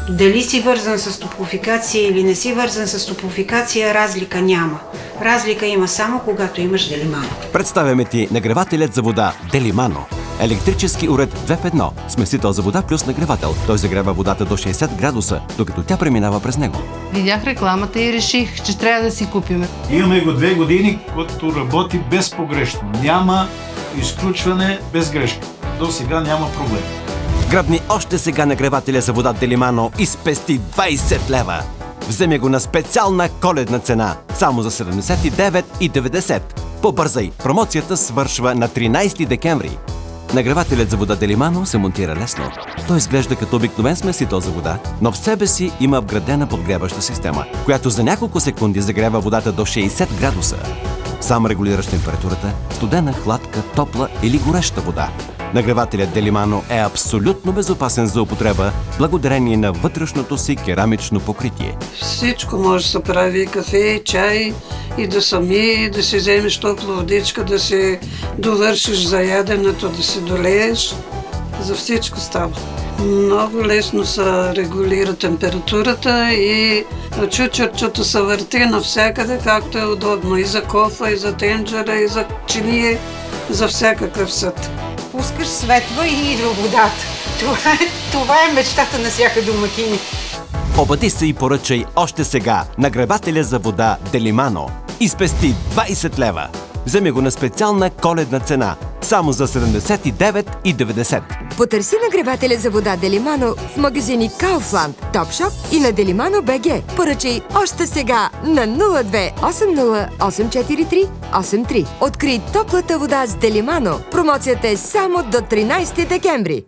Дали си вързан с топлофикация или не си вързан с топлофикация, разлика няма. Разлика има само когато имаш Делимано. Представяме ти нагревателят за вода Делимано. Електрически уред 2 в 1. Смесител за вода плюс нагревател. Той загрева водата до 60 градуса, докато тя преминава през него. Видях рекламата и реших, че трябва да си купим. Имаме го 2 години, който работи безпогрешно. Няма изключване без грешка. До сега няма проблем. Грабни още сега нагревателя за вода Делимано и спести 20 лева. Вземи го на специална коледна цена, само за 79,90. Побързай! Промоцията свършва на 13 декември. Нагревателят за вода Делимано се монтира лесно. Той изглежда като обикновен смесител за вода, но в себе си има вградена подгряваща система, която за няколко секунди загрева водата до 60 градуса. Сам регулираш температурата, студена, хладка, топла или гореща вода. Нагревателят Делимано е абсолютно безопасен за употреба, благодарение на вътрешното си керамично покритие. Всичко може да се прави, кафе, чай и да сами, да си вземеш топла водичка, да си довършиш за яденето, да си долееш. За всичко става. Много лесно се регулира температурата и чучерчето се върти навсякъде, както е удобно. И за кофа, и за тенджера, и за чиние, за всякакъв съд. Пускаш, светва и идва водата. Това е мечтата на всяка домакини. Обади се и поръчай още сега нагревателя за вода Делимано и спести 20 лева. Вземи го на специална коледна цена, само за 79,90. Потърси нагревателя за вода Делимано в магазини Kaufland, Topshop и на Делимано БГ. Поръчай още сега на 02 80 843 83. Открий топлата вода с Делимано. Промоцията е само до 13 декември.